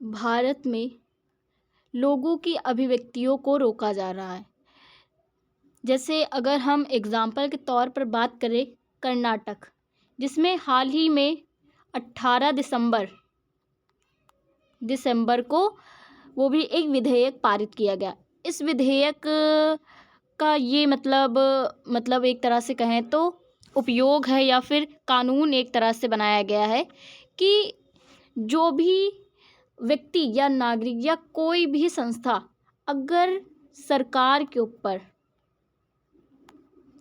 भारत में लोगों की अभिव्यक्तियों को रोका जा रहा है। जैसे अगर हम एग्ज़ाम्पल के तौर पर बात करें, कर्नाटक, जिसमें हाल ही में 18 दिसंबर को वो भी एक विधेयक पारित किया गया। इस विधेयक का ये मतलब एक तरह से कहें तो उपयोग है या फिर कानून एक तरह से बनाया गया है कि जो भी व्यक्ति या नागरिक या कोई भी संस्था अगर सरकार के ऊपर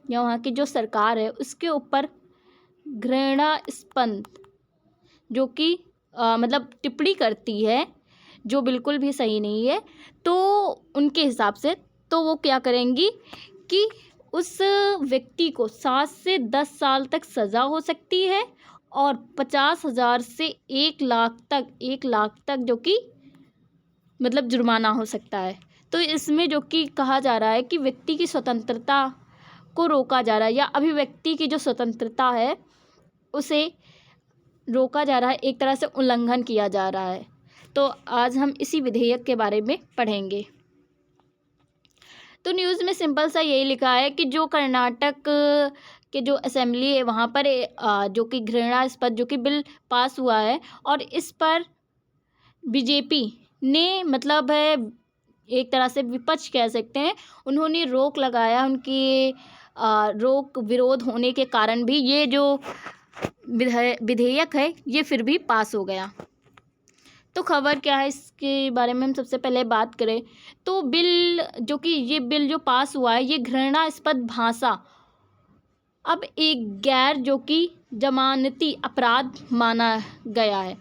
या वहाँ की जो सरकार है उसके ऊपर घृणास्पद जो कि टिप्पणी करती है, जो बिल्कुल भी सही नहीं है, तो उनके हिसाब से तो वो क्या करेंगी कि उस व्यक्ति को 7 से 10 साल तक सज़ा हो सकती है और 50,000 से 1 लाख तक जो कि जुर्माना हो सकता है। तो इसमें जो कि कहा जा रहा है कि व्यक्ति की स्वतंत्रता को रोका जा रहा है या अभिव्यक्ति की जो स्वतंत्रता है उसे रोका जा रहा है, एक तरह से उल्लंघन किया जा रहा है। तो आज हम इसी विधेयक के बारे में पढ़ेंगे। तो न्यूज़ में सिंपल सा यही लिखा है कि जो कर्नाटक के जो असेंबली है वहाँ पर जो कि घृणास्पद जो कि बिल पास हुआ है और इस पर बीजेपी ने एक तरह से विपक्ष कह सकते हैं, उन्होंने रोक लगाया। उनकी रोक विरोध होने के कारण भी ये जो विधेयक है ये फिर भी पास हो गया। तो खबर क्या है इसके बारे में हम सबसे पहले बात करें तो ये बिल जो पास हुआ है ये घृणास्पद भाषा अब एक गैर जो कि जमानती अपराध माना गया है।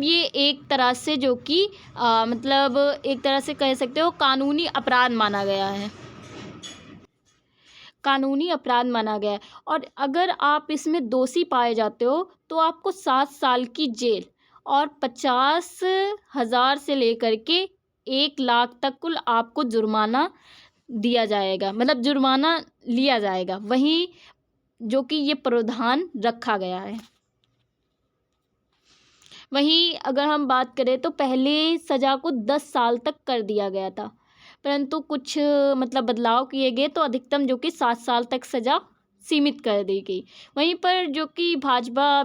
ये एक तरह से जो कि एक तरह से कह सकते हो कानूनी अपराध माना गया है, कानूनी अपराध माना गया है। और अगर आप इसमें दोषी पाए जाते हो तो आपको 7 साल की जेल और 50,000 से लेकर के 1 लाख तक कुल आपको जुर्माना दिया जाएगा, जुर्माना लिया जाएगा। वहीं जो कि ये प्रावधान रखा गया है। वहीं अगर हम बात करें तो पहले सज़ा को 10 साल तक कर दिया गया था, परंतु कुछ बदलाव किए गए तो अधिकतम जो कि 7 साल तक सज़ा सीमित कर दी गई। वहीं पर जो कि भाजपा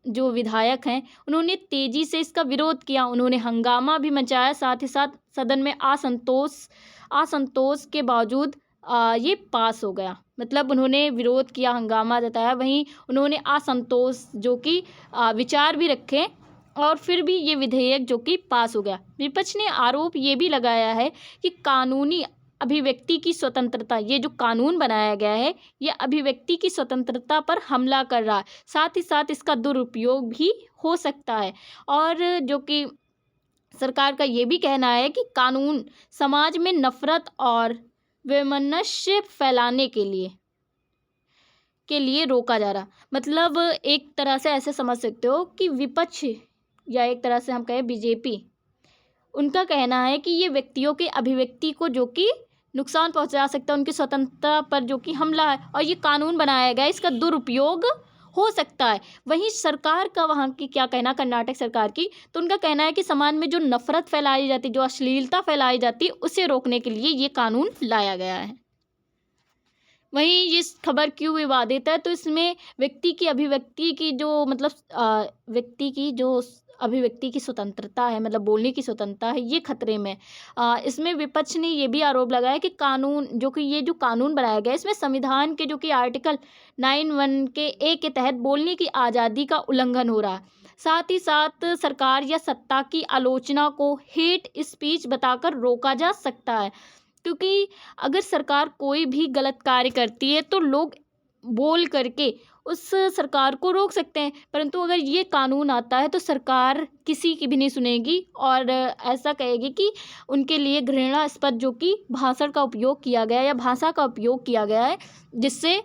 जो विधायक हैं उन्होंने तेज़ी से इसका विरोध किया, उन्होंने हंगामा भी मचाया, साथ ही साथ सदन में असंतोष के बावजूद ये पास हो गया। उन्होंने विरोध किया, हंगामा जताया, वहीं उन्होंने असंतोष जो कि विचार भी रखे और फिर भी ये विधेयक जो कि पास हो गया। विपक्ष ने आरोप ये भी लगाया है कि कानूनी अभिव्यक्ति की स्वतंत्रता, ये जो कानून बनाया गया है ये अभिव्यक्ति की स्वतंत्रता पर हमला कर रहा है, साथ ही साथ इसका दुरुपयोग भी हो सकता है। और जो कि सरकार का ये भी कहना है कि कानून समाज में नफरत और वैमनस्य फैलाने के लिए रोका जा रहा। एक तरह से ऐसे समझ सकते हो कि विपक्ष या एक तरह से हम कहें बीजेपी, उनका कहना है कि ये व्यक्तियों के अभिव्यक्ति को जो कि नुकसान पहुंचा सकता है, उनकी स्वतंत्रता पर जो कि हमला है और ये कानून बनाया गया, इसका दुरुपयोग हो सकता है। वहीं सरकार का वहाँ की क्या कहना, कर्नाटक सरकार की, तो उनका कहना है कि समाज में जो नफरत फैलाई जाती, जो अश्लीलता फैलाई जाती, उसे रोकने के लिए ये कानून लाया गया है। वहीं ये खबर क्यों विवादित है तो इसमें व्यक्ति की अभिव्यक्ति की जो व्यक्ति की जो अभिव्यक्ति की स्वतंत्रता है, बोलने की स्वतंत्रता है, ये खतरे में। इसमें विपक्ष ने ये भी आरोप लगाया कि ये जो कानून बनाया गया इसमें संविधान के जो कि आर्टिकल 9(1) के ए के तहत बोलने की आज़ादी का उल्लंघन हो रहा है। साथ ही साथ सरकार या सत्ता की आलोचना को हेट स्पीच बताकर रोका जा सकता है, क्योंकि अगर सरकार कोई भी गलत कार्य करती है तो लोग बोल करके उस सरकार को रोक सकते हैं, परंतु अगर ये कानून आता है तो सरकार किसी की भी नहीं सुनेगी और ऐसा कहेगी कि उनके लिए घृणास्पद जो कि भाषण का उपयोग किया गया या भाषा का उपयोग किया गया है, जिससे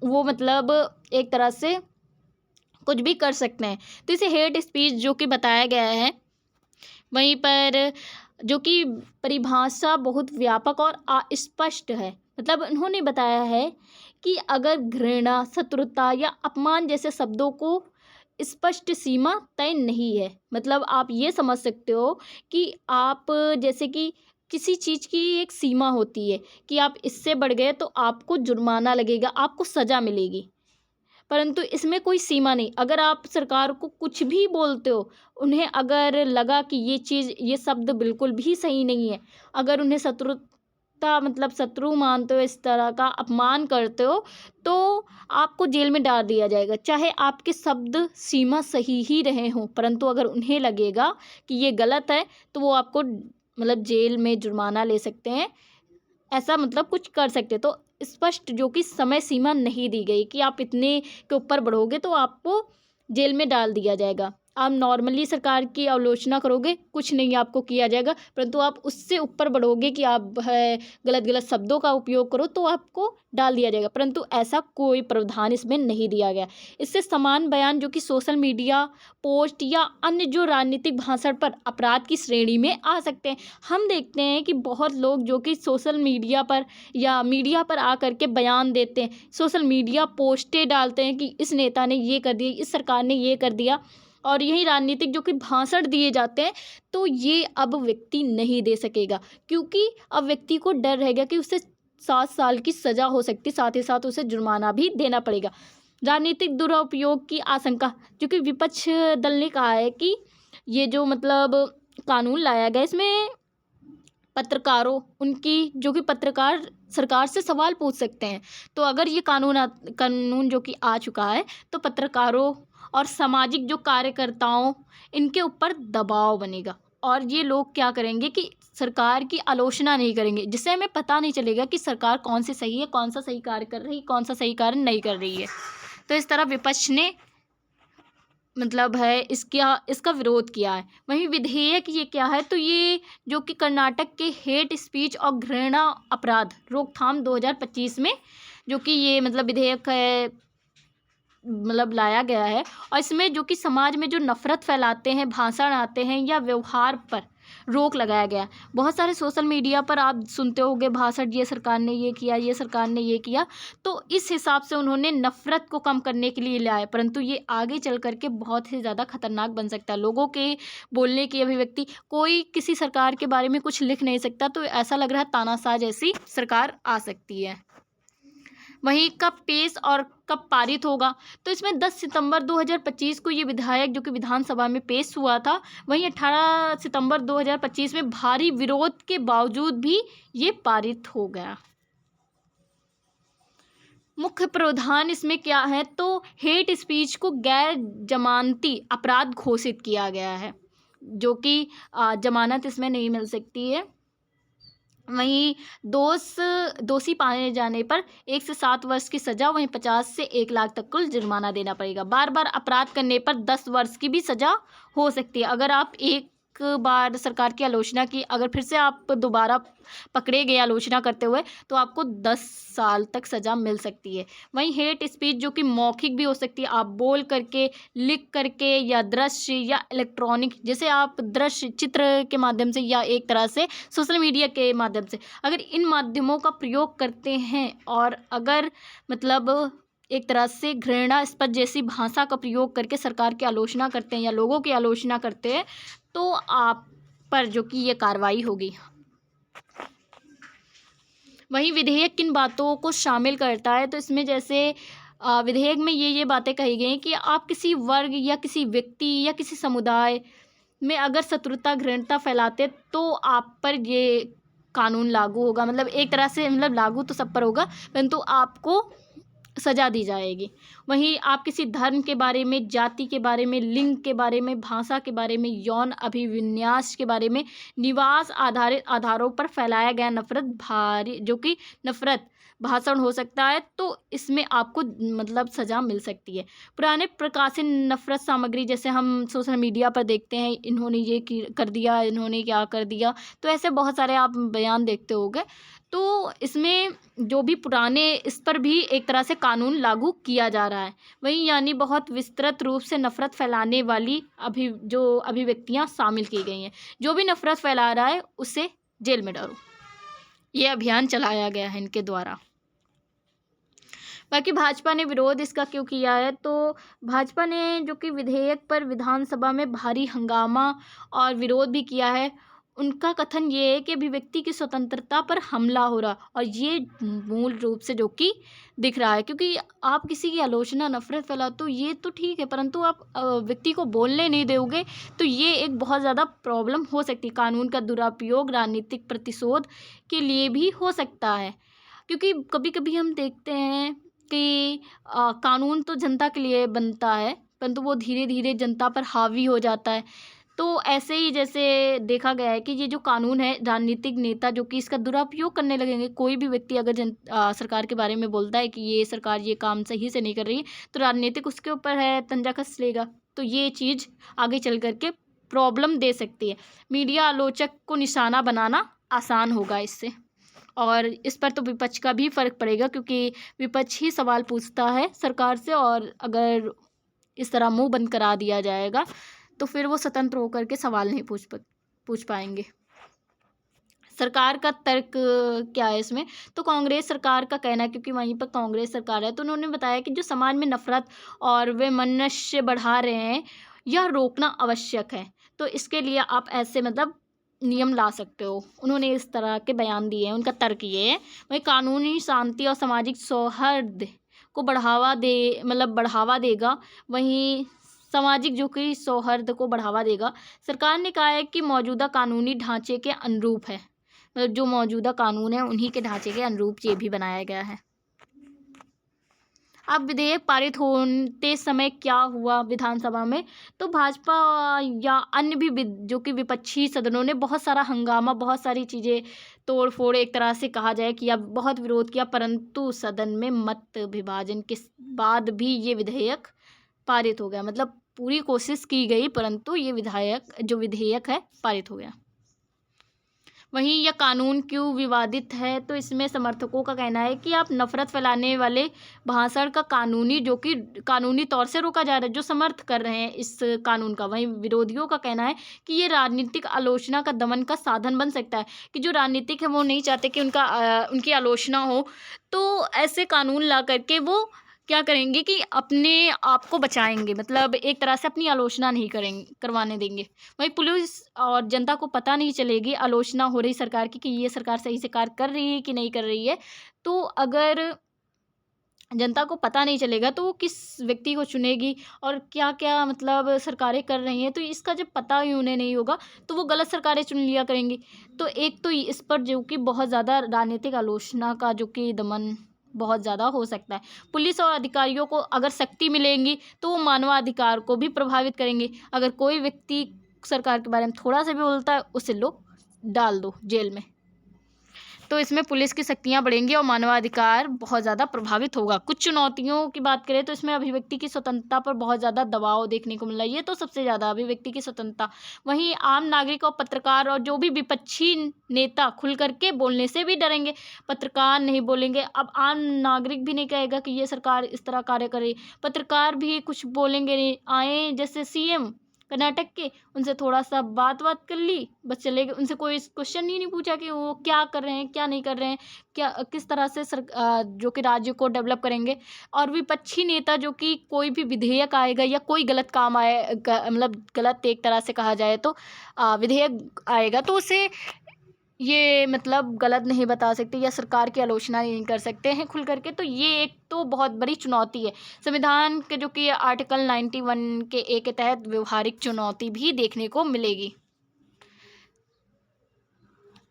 वो एक तरह से कुछ भी कर सकते हैं। तो इसे हेट स्पीच जो कि बताया गया है। वहीं पर जो कि परिभाषा बहुत व्यापक और अस्पष्ट है। उन्होंने बताया है कि अगर घृणा, शत्रुता या अपमान जैसे शब्दों को स्पष्ट सीमा तय नहीं है। मतलब आप ये समझ सकते हो कि आप जैसे कि किसी चीज़ की एक सीमा होती है कि आप इससे बढ़ गए तो आपको जुर्माना लगेगा, आपको सज़ा मिलेगी। परंतु इसमें कोई सीमा नहीं। अगर आप सरकार को कुछ भी बोलते हो, उन्हें अगर लगा कि ये चीज़, ये शब्द बिल्कुल भी सही नहीं है, अगर उन्हें शत्रुता मतलब शत्रु मानते हो, इस तरह का अपमान करते हो, तो आपको जेल में डाल दिया जाएगा। चाहे आपके शब्द सीमा सही ही रहे हों, परंतु अगर उन्हें लगेगा कि ये गलत है, तो वो आपको मतलब जेल में जुर्माना ले सकते हैं, ऐसा मतलब कुछ कर सकते। तो स्पष्ट जो कि समय सीमा नहीं दी गई कि आप इतने के ऊपर बढ़ोगे तो आपको जेल में डाल दिया जाएगा। आप नॉर्मली सरकार की आलोचना करोगे, कुछ नहीं आपको किया जाएगा, परंतु आप उससे ऊपर बढ़ोगे कि आप गलत गलत शब्दों का उपयोग करो तो आपको डाल दिया जाएगा। परंतु ऐसा कोई प्रावधान इसमें नहीं दिया गया। इससे समान बयान जो कि सोशल मीडिया पोस्ट या अन्य जो राजनीतिक भाषण पर अपराध की श्रेणी में आ सकते हैं। हम देखते हैं कि बहुत लोग जो कि सोशल मीडिया पर या मीडिया पर आकर के बयान देते हैं, सोशल मीडिया पोस्टें डालते हैं कि इस नेता ने ये कर दिया, इस सरकार ने ये कर दिया, और यही राजनीतिक जो कि भाषण दिए जाते हैं, तो ये अब व्यक्ति नहीं दे सकेगा, क्योंकि अब व्यक्ति को डर रहेगा कि उसे 7 साल की सज़ा हो सकती है, साथ ही साथ उसे जुर्माना भी देना पड़ेगा। राजनीतिक दुरुपयोग की आशंका, जो कि विपक्ष दल ने कहा है कि ये जो मतलब कानून लाया गया, इसमें पत्रकारों, उनकी जो कि पत्रकार सरकार से सवाल पूछ सकते हैं। तो अगर ये कानून जो कि आ चुका है, तो पत्रकारों और सामाजिक जो कार्यकर्ताओं, इनके ऊपर दबाव बनेगा, और ये लोग क्या करेंगे कि सरकार की आलोचना नहीं करेंगे, जिससे हमें पता नहीं चलेगा कि सरकार कौन सी सही है, कौन सा सही कार्य कर रही है, कौन सा सही कार्य नहीं कर रही है। तो इस तरह विपक्ष ने मतलब है इसका विरोध किया है। वहीं विधेयक ये क्या है, तो ये जो कि कर्नाटक के हेट स्पीच और घृणा अपराध रोकथाम 2025 में जो कि ये मतलब विधेयक है, मतलब लाया गया है, और इसमें जो कि समाज में जो नफ़रत फैलाते हैं, भाषण आते हैं या व्यवहार पर रोक लगाया गया है। बहुत सारे सोशल मीडिया पर आप सुनते होंगे भाषण, ये सरकार ने ये किया, ये सरकार ने ये किया, तो इस हिसाब से उन्होंने नफ़रत को कम करने के लिए लाया, परंतु ये आगे चल कर के बहुत ही ज़्यादा खतरनाक बन सकता है। लोगों के बोलने की अभिव्यक्ति, कोई किसी सरकार के बारे में कुछ लिख नहीं सकता, तो ऐसा लग रहा है तानाशाह जैसी सरकार आ सकती है। वहीं कब पेश और कब पारित होगा, तो इसमें 10 सितंबर 2025 को ये विधेयक जो कि विधानसभा में पेश हुआ था। वहीं 18 सितंबर 2025 में भारी विरोध के बावजूद भी ये पारित हो गया। मुख्य प्रावधान इसमें क्या है, तो हेट स्पीच को गैर जमानती अपराध घोषित किया गया है, जो कि जमानत इसमें नहीं मिल सकती है। वहीं दोषी पाए जाने पर 1 से 7 वर्ष की सज़ा, वहीं 50 से 1 लाख तक कुल जुर्माना देना पड़ेगा। बार बार अपराध करने पर 10 वर्ष की भी सज़ा हो सकती है। अगर आप एक बार सरकार की आलोचना की, अगर फिर से आप दोबारा पकड़े गए आलोचना करते हुए, तो आपको 10 साल तक सज़ा मिल सकती है। वहीं हेट स्पीच जो कि मौखिक भी हो सकती है, आप बोल करके, लिख करके, या दृश्य या इलेक्ट्रॉनिक, जैसे आप दृश्य चित्र के माध्यम से या एक तरह से सोशल मीडिया के माध्यम से, अगर इन माध्यमों का प्रयोग करते हैं और अगर मतलब एक तरह से घृणास्पद जैसी भाषा का प्रयोग करके सरकार की आलोचना करते हैं या लोगों की आलोचना करते हैं, तो आप पर जो कि ये कार्रवाई होगी। वहीं विधेयक किन बातों को शामिल करता है, तो इसमें जैसे विधेयक में ये बातें कही गई हैं कि आप किसी वर्ग या किसी व्यक्ति या किसी समुदाय में अगर शत्रुता घृणता फैलाते, तो आप पर ये कानून लागू होगा। मतलब एक तरह से मतलब लागू तो सब पर होगा, परंतु आपको सज़ा दी जाएगी। वहीं आप किसी धर्म के बारे में, जाति के बारे में, लिंग के बारे में, भाषा के बारे में, यौन अभिविन्यास के बारे में, निवास आधारित आधारों पर फैलाया गया नफ़रत भाषण हो सकता है, तो इसमें आपको मतलब सज़ा मिल सकती है। पुराने प्रकाशित नफ़रत सामग्री, जैसे हम सोशल मीडिया पर देखते हैं, इन्होंने ये कर दिया, इन्होंने क्या कर दिया, तो ऐसे बहुत सारे आप बयान देखते होंगे। तो इसमें जो भी पुराने, इस पर भी एक तरह से कानून लागू किया जा रहा है। वहीं यानी बहुत विस्तृत रूप से नफ़रत फैलाने वाली अभिव्यक्तियाँ शामिल की गई हैं। जो भी नफ़रत फैला रहा है उसे जेल में डालो, ये अभियान चलाया गया है इनके द्वारा। बाकी भाजपा ने विरोध इसका क्यों किया है, तो भाजपा ने जो कि विधेयक पर विधानसभा में भारी हंगामा और विरोध भी किया है। उनका कथन ये है कि अभिव्यक्ति की स्वतंत्रता पर हमला हो रहा, और ये मूल रूप से जो कि दिख रहा है, क्योंकि आप किसी की आलोचना, नफरत फैलाते हो ये तो ठीक है, परंतु आप व्यक्ति को बोलने नहीं दोगे तो ये एक बहुत ज़्यादा प्रॉब्लम हो सकती है। कानून का दुरुपयोग राजनीतिक प्रतिशोध के लिए भी हो सकता है, क्योंकि कभी कभी हम देखते हैं कि कानून तो जनता के लिए बनता है, परंतु वो धीरे धीरे जनता पर हावी हो जाता है। तो ऐसे ही जैसे देखा गया है कि ये जो कानून है, राजनीतिक नेता जो कि इसका दुरुपयोग करने लगेंगे। कोई भी व्यक्ति अगर सरकार के बारे में बोलता है कि ये सरकार ये काम सही से नहीं कर रही है, तो राजनीतिक उसके ऊपर है तंजा कस लेगा। तो ये चीज़ आगे चल कर के प्रॉब्लम दे सकती है। मीडिया आलोचक को निशाना बनाना आसान होगा इससे, और इस पर तो विपक्ष का भी फ़र्क पड़ेगा, क्योंकि विपक्ष ही सवाल पूछता है सरकार से, और अगर इस तरह मुंह बंद करा दिया जाएगा तो फिर वो स्वतंत्र होकर के सवाल नहीं पूछ पाएंगे। सरकार का तर्क क्या है इसमें, तो कांग्रेस सरकार का कहना है, क्योंकि वहीं पर कांग्रेस सरकार है, तो उन्होंने बताया कि जो समाज में नफरत और वैमनस्य बढ़ा रहे हैं, यह रोकना आवश्यक है। तो इसके लिए आप ऐसे मतलब नियम ला सकते हो। उन्होंने इस तरह के बयान दिए हैं। उनका तर्क ये है, वही कानूनी शांति और सामाजिक सौहार्द को बढ़ावा देगा। वहीं सामाजिक जो कि सौहार्द को बढ़ावा देगा। सरकार ने कहा है कि मौजूदा कानूनी ढांचे के अनुरूप है, मतलब जो मौजूदा कानून है उन्हीं के ढांचे के अनुरूप ये भी बनाया गया है। अब विधेयक पारित होते समय क्या हुआ विधानसभा में, तो भाजपा या अन्य भी जो कि विपक्षी सदनों ने बहुत सारा हंगामा, बहुत सारी चीज़ें तोड़ फोड़ एक तरह से कहा जाए कि अब बहुत विरोध किया, परंतु सदन में मत विभाजन के बाद भी ये विधेयक पारित हो गया। मतलब पूरी कोशिश की गई, परंतु ये विधेयक है पारित हो गया। वहीं यह कानून क्यों विवादित है, तो इसमें समर्थकों का कहना है कि आप नफरत फैलाने वाले भाषण का कानूनी तौर से रोका जा रहा है, जो समर्थ कर रहे हैं इस कानून का। वहीं विरोधियों का कहना है कि ये राजनीतिक आलोचना का दमन का साधन बन सकता है, कि जो राजनीतिक है वो नहीं चाहते कि उनकी आलोचना हो, तो ऐसे कानून ला करके वो क्या करेंगे कि अपने आप को बचाएंगे, मतलब एक तरह से अपनी आलोचना नहीं करवाने देंगे। वहीं पुलिस और जनता को पता नहीं चलेगी आलोचना हो रही सरकार की कि ये सरकार सही से कार्य कर रही है कि नहीं कर रही है। तो अगर जनता को पता नहीं चलेगा तो वो किस व्यक्ति को चुनेगी, और क्या क्या मतलब सरकारें कर रही हैं, तो इसका जब पता ही उन्हें नहीं होगा तो वो गलत सरकारें चुन लिया करेंगी। तो एक तो इस पर जो कि बहुत ज़्यादा राजनीतिक आलोचना का जो कि दमन बहुत ज़्यादा हो सकता है। पुलिस और अधिकारियों को अगर शक्ति मिलेंगी तो वो मानवाधिकार को भी प्रभावित करेंगे। अगर कोई व्यक्ति सरकार के बारे में थोड़ा सा भी बोलता है, उसे लो डाल दो जेल में। तो इसमें पुलिस की शक्तियाँ बढ़ेंगी और मानवाधिकार बहुत ज़्यादा प्रभावित होगा। कुछ चुनौतियों की बात करें तो इसमें अभिव्यक्ति की स्वतंत्रता पर बहुत ज़्यादा दबाव देखने को मिल रहा है। ये तो सबसे ज़्यादा अभिव्यक्ति की स्वतंत्रता। वहीं आम नागरिक और पत्रकार और जो भी विपक्षी नेता खुल करके बोलने से भी डरेंगे। पत्रकार नहीं बोलेंगे, अब आम नागरिक भी नहीं कहेगा कि ये सरकार इस तरह कार्य कर रही। पत्रकार भी कुछ बोलेंगे नहीं। आए जैसे सीएम कर्नाटक के, उनसे थोड़ा सा बात कर ली, बस चले गए। उनसे कोई क्वेश्चन ही नहीं पूछा कि वो क्या कर रहे हैं, क्या नहीं कर रहे हैं, क्या किस तरह से जो कि राज्य को डेवलप करेंगे। और विपक्षी नेता जो कि कोई भी विधेयक आएगा या कोई गलत काम मतलब गलत एक तरह से कहा जाए तो विधेयक आएगा तो उसे ये मतलब गलत नहीं बता सकते या सरकार की आलोचना नहीं कर सकते हैं खुल करके। तो ये एक तो बहुत बड़ी चुनौती है। संविधान के जो कि आर्टिकल 91 के ए के तहत व्यवहारिक चुनौती भी देखने को मिलेगी।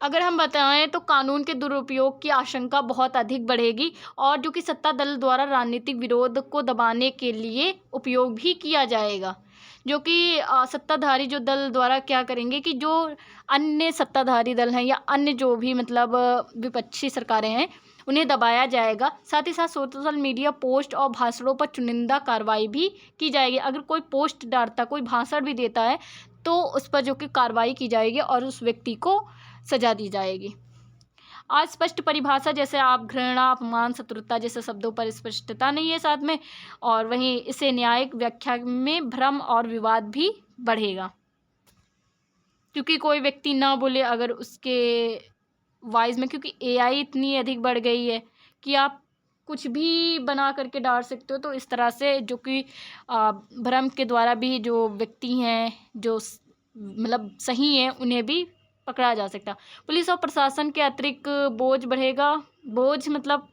अगर हम बताएं तो कानून के दुरुपयोग की आशंका बहुत अधिक बढ़ेगी, और जो कि सत्ता दल द्वारा राजनीतिक विरोध को दबाने के लिए उपयोग भी किया जाएगा। जो कि सत्ताधारी जो दल द्वारा क्या करेंगे कि जो अन्य सत्ताधारी दल हैं या अन्य जो भी मतलब विपक्षी सरकारें हैं उन्हें दबाया जाएगा। साथ ही साथ सोशल मीडिया पोस्ट और भाषणों पर चुनिंदा कार्रवाई भी की जाएगी। अगर कोई पोस्ट डालता, कोई भाषण भी देता है तो उस पर जो कि कार्रवाई की जाएगी और उस व्यक्ति को सजा दी जाएगी। अस्पष्ट परिभाषा जैसे आप घृणा, अपमान, शत्रुता जैसे शब्दों पर स्पष्टता नहीं है साथ में, और वहीं इसे न्यायिक व्याख्या में भ्रम और विवाद भी बढ़ेगा, क्योंकि कोई व्यक्ति ना बोले अगर उसके वॉइस में, क्योंकि एआई इतनी अधिक बढ़ गई है कि आप कुछ भी बना करके डाल सकते हो। तो इस तरह से जो कि भ्रम के द्वारा भी जो व्यक्ति हैं जो मतलब सही हैं उन्हें भी पकड़ा जा सकता। पुलिस और प्रशासन के अतिरिक्त बोझ बढ़ेगा। बोझ मतलब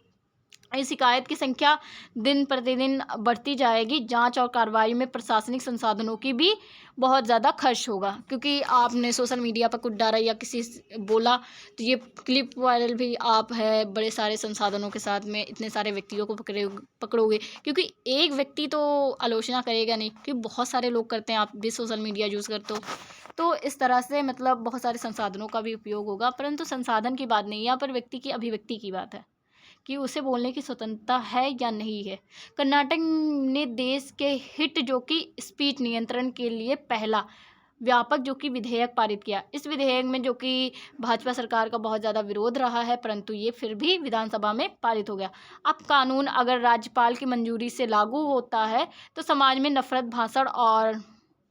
इस शिकायत की संख्या दिन प्रतिदिन बढ़ती जाएगी। जांच और कार्रवाई में प्रशासनिक संसाधनों की भी बहुत ज़्यादा खर्च होगा, क्योंकि आपने सोशल मीडिया पर कुछ डाला या किसी से बोला तो ये क्लिप वायरल भी आप है बड़े सारे संसाधनों के साथ में इतने सारे व्यक्तियों को पकड़ोगे, क्योंकि एक व्यक्ति तो आलोचना करेगा नहीं, क्योंकि बहुत सारे लोग करते हैं। आप भी सोशल मीडिया यूज़ करते हो, तो इस तरह से मतलब बहुत सारे संसाधनों का भी उपयोग होगा। परंतु संसाधन की बात नहीं, यहाँ पर व्यक्ति की अभिव्यक्ति की बात है कि उसे बोलने की स्वतंत्रता है या नहीं है। कर्नाटक ने देश के हित जो कि स्पीच नियंत्रण के लिए पहला व्यापक जो कि विधेयक पारित किया। इस विधेयक में जो कि भाजपा सरकार का बहुत ज़्यादा विरोध रहा है, परंतु ये फिर भी विधानसभा में पारित हो गया। अब कानून अगर राज्यपाल की मंजूरी से लागू होता है तो समाज में नफरत, भाषण और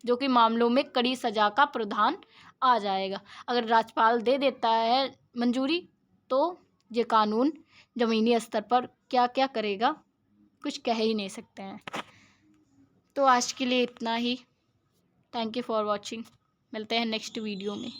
जो कि मामलों में कड़ी सजा का प्रावधान आ जाएगा। अगर राज्यपाल दे देता है मंजूरी तो ये कानून ज़मीनी स्तर पर क्या क्या करेगा कुछ कह ही नहीं सकते हैं। तो आज के लिए इतना ही। Thank you for watching. मिलते हैं नेक्स्ट वीडियो में।